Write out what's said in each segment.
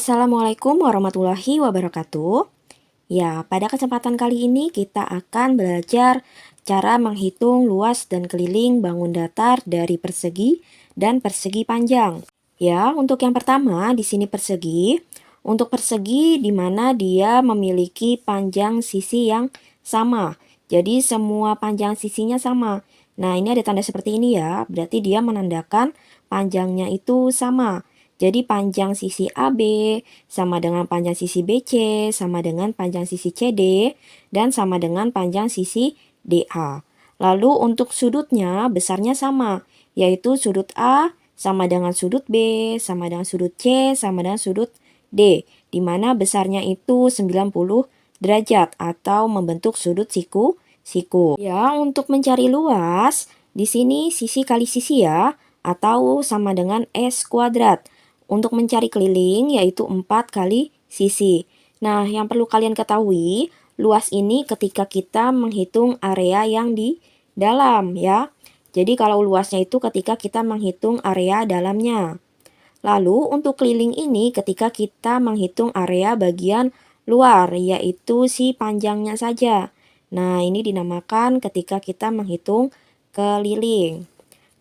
Assalamualaikum warahmatullahi wabarakatuh. Ya, pada kesempatan kali ini kita akan belajar cara menghitung luas dan keliling bangun datar dari persegi dan persegi panjang. Ya, untuk yang pertama di sini persegi. Untuk persegi di mana dia memiliki panjang sisi yang sama. Jadi semua panjang sisinya sama. Nah, ini ada tanda seperti ini ya. Berarti dia menandakan panjangnya itu sama. Jadi panjang sisi AB sama dengan panjang sisi BC, sama dengan panjang sisi CD, dan sama dengan panjang sisi DA. Lalu untuk sudutnya besarnya sama, yaitu sudut A sama dengan sudut B, sama dengan sudut C, sama dengan sudut D, di mana besarnya itu 90 derajat atau membentuk sudut siku. Ya, untuk mencari luas, di sini sisi kali sisi ya, atau sama dengan S kuadrat. Untuk mencari keliling yaitu 4 kali sisi. Nah, yang perlu kalian ketahui, luas ini ketika kita menghitung area yang di dalam ya. Jadi kalau luasnya itu ketika kita menghitung area dalamnya. Lalu untuk keliling ini ketika kita menghitung area bagian luar, yaitu si panjangnya saja. Nah, ini dinamakan ketika kita menghitung keliling.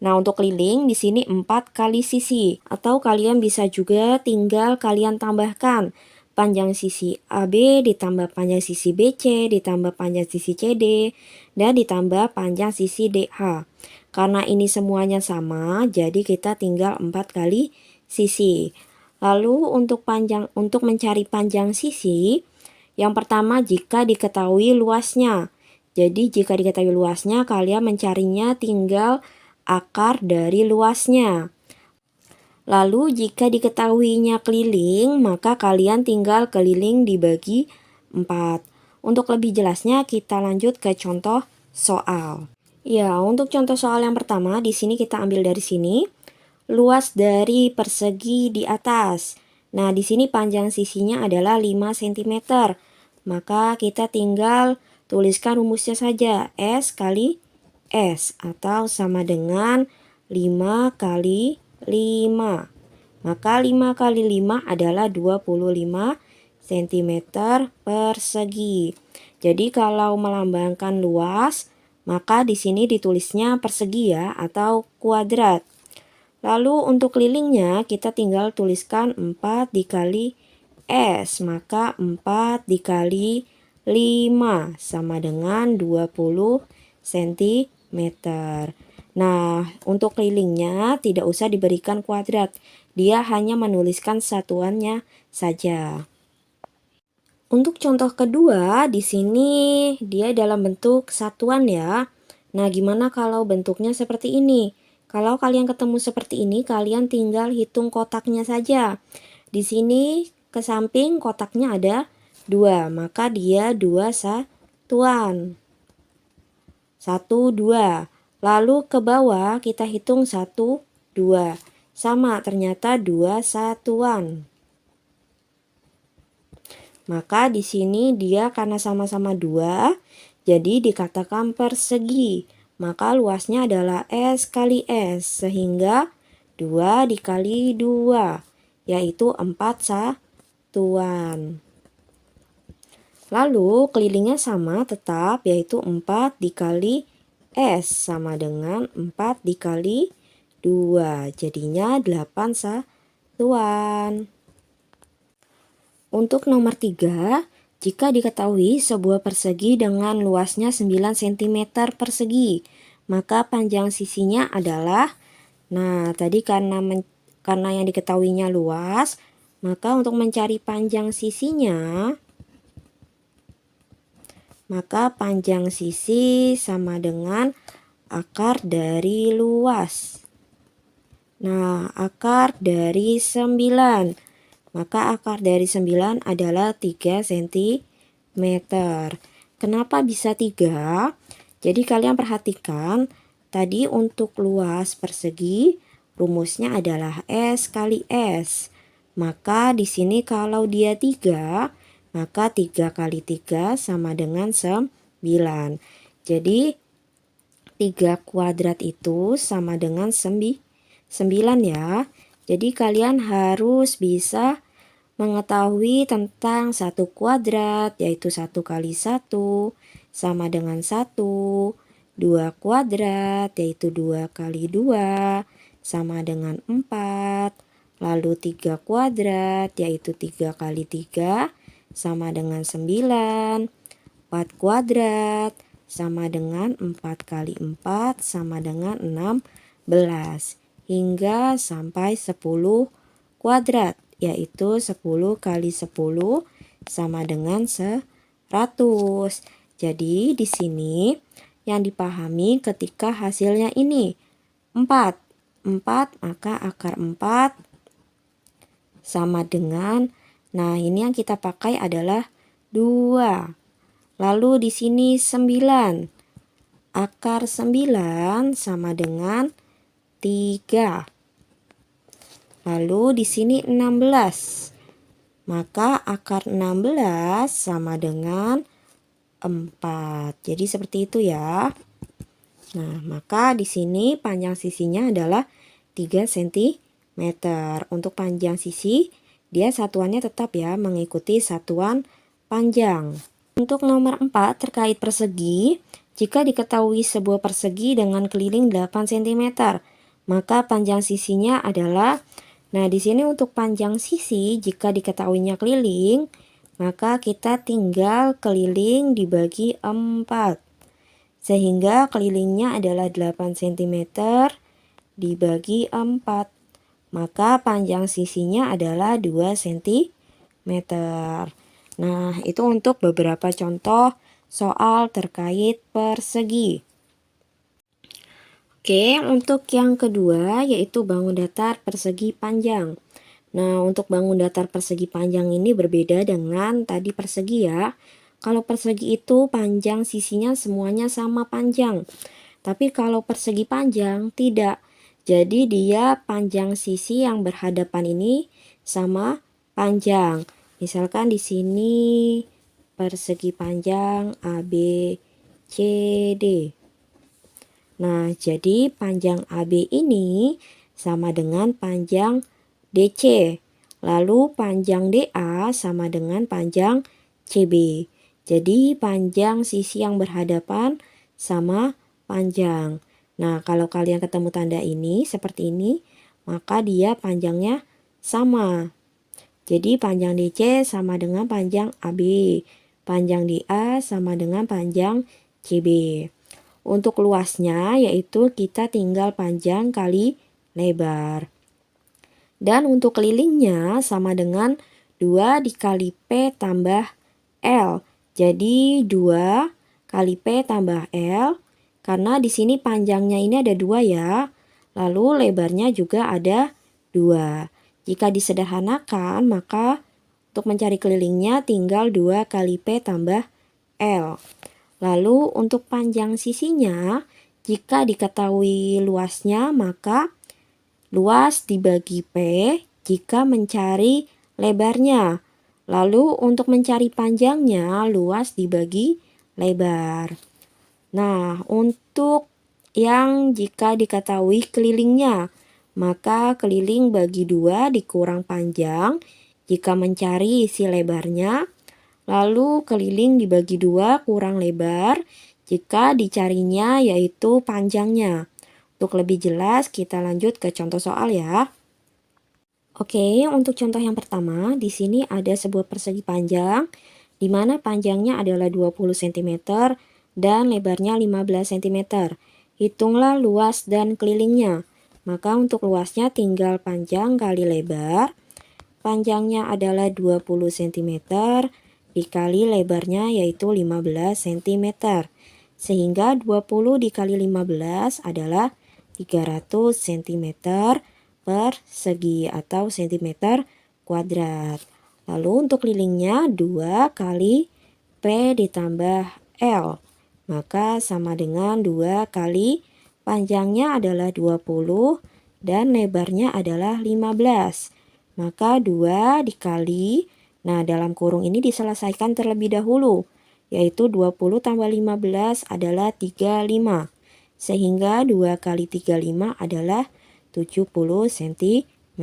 Nah, untuk keliling di sini 4 kali sisi. Atau kalian bisa juga tinggal kalian tambahkan panjang sisi AB ditambah panjang sisi BC ditambah panjang sisi CD dan ditambah panjang sisi DH. Karena ini semuanya sama, jadi kita tinggal 4 kali sisi. Lalu untuk mencari panjang sisi, yang pertama jika diketahui luasnya. Jadi jika diketahui luasnya, kalian mencarinya tinggal akar dari luasnya. Lalu jika diketahuinya keliling, maka kalian tinggal keliling dibagi 4. Untuk lebih jelasnya kita lanjut ke contoh soal. Ya, untuk contoh soal yang pertama di sini kita ambil dari sini. Luas dari persegi di atas. Nah, di sini panjang sisinya adalah 5 cm. Maka kita tinggal tuliskan rumusnya saja. S kali S atau sama dengan 5 kali 5. Maka 5 kali 5 adalah 25 cm persegi. Jadi kalau melambangkan luas, maka di sini ditulisnya persegi ya atau kuadrat. Lalu untuk kelilingnya kita tinggal tuliskan 4 dikali S, maka 4 dikali 5 sama dengan 20 cm. Nah, untuk kelilingnya tidak usah diberikan kuadrat, dia hanya menuliskan satuannya saja. Untuk contoh kedua, di sini dia dalam bentuk satuan ya. Nah, gimana kalau bentuknya seperti ini? Kalau kalian ketemu seperti ini, kalian tinggal hitung kotaknya saja. Di sini ke samping kotaknya ada 2, maka dia 2 satuan. 1, 2. Lalu ke bawah kita hitung 1, 2. Sama, ternyata 2 satuan. Maka di sini dia karena sama-sama 2, jadi dikatakan persegi. Maka luasnya adalah S kali S, sehingga 2 dikali 2, yaitu 4 satuan. Lalu kelilingnya sama tetap, yaitu 4 dikali S, sama dengan 4 dikali 2, jadinya 8 satuan. Untuk nomor 3, jika diketahui sebuah persegi dengan luasnya 9 cm persegi, maka panjang sisinya adalah, nah tadi karena yang diketahuinya luas, maka untuk mencari panjang sisinya, maka panjang sisi sama dengan akar dari luas. Nah, akar dari 9. Maka akar dari 9 adalah 3 cm. Kenapa bisa 3? Jadi kalian perhatikan, tadi untuk luas persegi, rumusnya adalah S kali S. Maka di sini kalau dia 3, maka 3 kali 3 sama dengan 9. Jadi 3 kuadrat itu sama dengan 9 ya. Jadi kalian harus bisa mengetahui tentang satu kuadrat, yaitu 1 kali 1 sama dengan 1, 2 kuadrat, yaitu 2 kali 2 sama dengan 4, lalu 3 kuadrat, yaitu 3 kali 3 sama dengan 9, 4 kuadrat sama dengan 4 kali 4 sama dengan 16, hingga sampai 10 kuadrat, yaitu 10 kali 10 sama dengan 100. Jadi di sini yang dipahami ketika hasilnya ini 4, maka akar 4 sama dengan, nah ini yang kita pakai adalah 2. Lalu di sini 9, akar 9 sama dengan 3. Lalu di sini 16, maka akar 16 sama dengan 4. Jadi seperti itu ya. Nah, maka di sini panjang sisinya adalah 3 cm. Untuk panjang sisi, dia satuannya tetap ya mengikuti satuan panjang. Untuk nomor 4 terkait persegi, jika diketahui sebuah persegi dengan keliling 8 cm, maka panjang sisinya adalah, nah di sini untuk panjang sisi jika diketahuinya keliling, maka kita tinggal keliling dibagi 4. Sehingga kelilingnya adalah 8 cm dibagi 4. Maka panjang sisinya adalah 2 cm. Nah, itu untuk beberapa contoh soal terkait persegi. Oke, untuk yang kedua yaitu bangun datar persegi panjang. Nah, untuk bangun datar persegi panjang ini berbeda dengan tadi persegi ya. Kalau persegi itu panjang sisinya semuanya sama panjang. Tapi kalau persegi panjang tidak. Jadi dia panjang sisi yang berhadapan ini sama panjang. Misalkan di sini persegi panjang ABCD. Nah, jadi panjang AB ini sama dengan panjang DC. Lalu panjang DA sama dengan panjang CB. Jadi panjang sisi yang berhadapan sama panjang. Nah, kalau kalian ketemu tanda ini seperti ini, maka dia panjangnya sama. Jadi panjang DC sama dengan panjang AB. Panjang DA sama dengan panjang CB. Untuk luasnya yaitu kita tinggal panjang kali lebar. Dan untuk kelilingnya sama dengan 2 dikali P tambah L. Jadi 2 kali P tambah L. Karena di sini panjangnya ini ada 2 ya. Lalu lebarnya juga ada 2. Jika disederhanakan maka untuk mencari kelilingnya tinggal 2 kali P tambah L. Lalu untuk panjang sisinya, jika diketahui luasnya maka luas dibagi P jika mencari lebarnya. Lalu untuk mencari panjangnya, luas dibagi lebar. Nah, untuk yang jika diketahui kelilingnya, maka keliling bagi 2 dikurang panjang jika mencari isi lebarnya. Lalu keliling dibagi 2 kurang lebar jika dicarinya yaitu panjangnya. Untuk lebih jelas kita lanjut ke contoh soal ya. Oke, untuk contoh yang pertama, di sini ada sebuah persegi panjang di mana panjangnya adalah 20 cm dan lebarnya 15 cm. Hitunglah luas dan kelilingnya. Maka untuk luasnya tinggal panjang kali lebar. Panjangnya adalah 20 cm dikali lebarnya yaitu 15 cm. Sehingga 20 dikali 15 adalah 300 cm persegi atau cm kuadrat. Lalu untuk kelilingnya 2 kali P ditambah L. Maka sama dengan 2 kali panjangnya adalah 20 dan lebarnya adalah 15. Maka 2 dikali, nah dalam kurung ini diselesaikan terlebih dahulu, yaitu 20 tambah 15 adalah 35. Sehingga 2 kali 35 adalah 70 cm.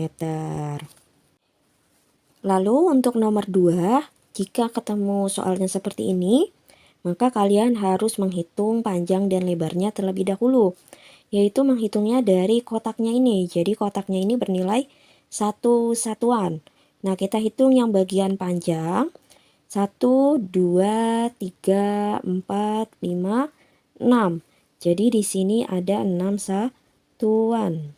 Lalu untuk nomor 2, jika ketemu soalnya seperti ini, maka kalian harus menghitung panjang dan lebarnya terlebih dahulu, yaitu menghitungnya dari kotaknya ini. Jadi kotaknya ini bernilai 1 satuan. Nah, kita hitung yang bagian panjang. 1, 2, 3, 4, 5, 6. Jadi di sini ada 6 satuan.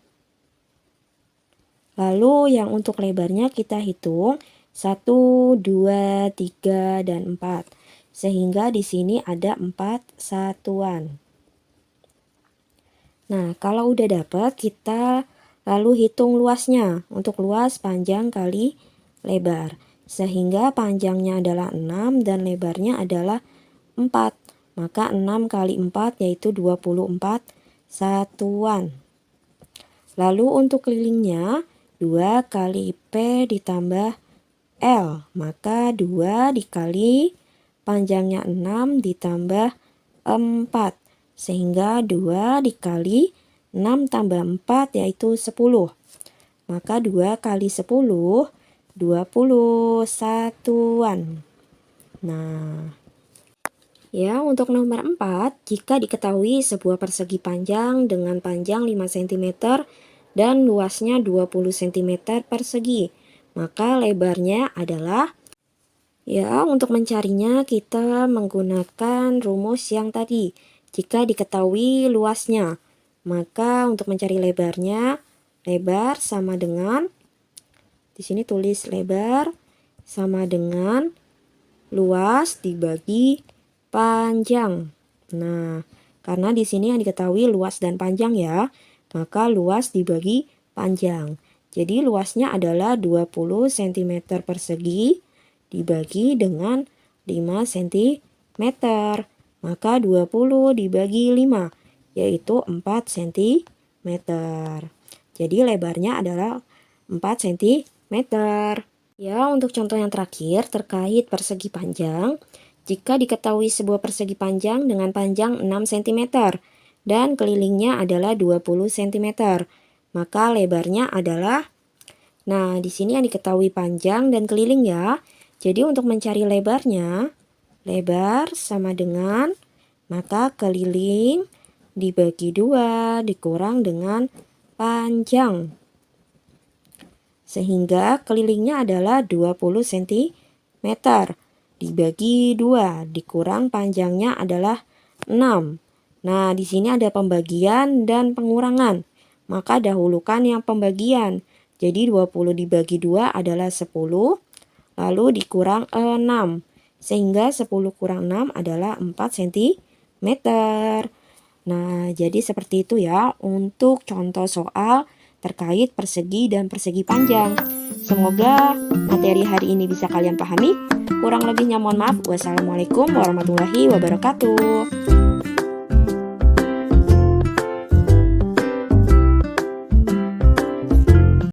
Lalu yang untuk lebarnya kita hitung 1, 2, 3, dan 4. Sehingga di sini ada 4 satuan. Nah, kalau udah dapat, kita lalu hitung luasnya. Untuk luas panjang kali lebar. Sehingga panjangnya adalah 6 dan lebarnya adalah 4. Maka 6 kali 4 yaitu 24 satuan. Lalu untuk kelilingnya, 2 kali P ditambah L. Maka 2 dikali panjangnya 6 ditambah 4. Sehingga 2 dikali 6 tambah 4 yaitu 10. Maka 2 kali 10, 20 satuan. Nah, ya untuk nomor 4, jika diketahui sebuah persegi panjang dengan panjang 5 cm dan luasnya 20 cm persegi, maka lebarnya adalah, ya untuk mencarinya kita menggunakan rumus yang tadi. Jika diketahui luasnya, maka untuk mencari lebarnya, lebar sama dengan, di sini tulis lebar sama dengan luas dibagi panjang. Nah, karena di sini yang diketahui luas dan panjang ya, maka luas dibagi panjang. Jadi luasnya adalah 20 cm persegi dibagi dengan 5 cm. Maka 20 dibagi 5 yaitu 4 cm. Jadi lebarnya adalah 4 cm. Ya, untuk contoh yang terakhir terkait persegi panjang. Jika diketahui sebuah persegi panjang dengan panjang 6 cm dan kelilingnya adalah 20 cm, maka lebarnya adalah, nah di sini yang diketahui panjang dan keliling ya. Jadi untuk mencari lebarnya, lebar sama dengan, maka keliling dibagi 2 dikurang dengan panjang. Sehingga kelilingnya adalah 20 cm dibagi 2 dikurang panjangnya adalah 6. Nah, di sini ada pembagian dan pengurangan. Maka dahulukan yang pembagian. Jadi 20 dibagi 2 adalah 10, lalu dikurang 6. Sehingga 10 kurang 6 adalah 4 cm. Nah, jadi seperti itu ya untuk contoh soal terkait persegi dan persegi panjang. Semoga materi hari ini bisa kalian pahami. Kurang lebihnya mohon maaf. Wassalamualaikum warahmatullahi wabarakatuh.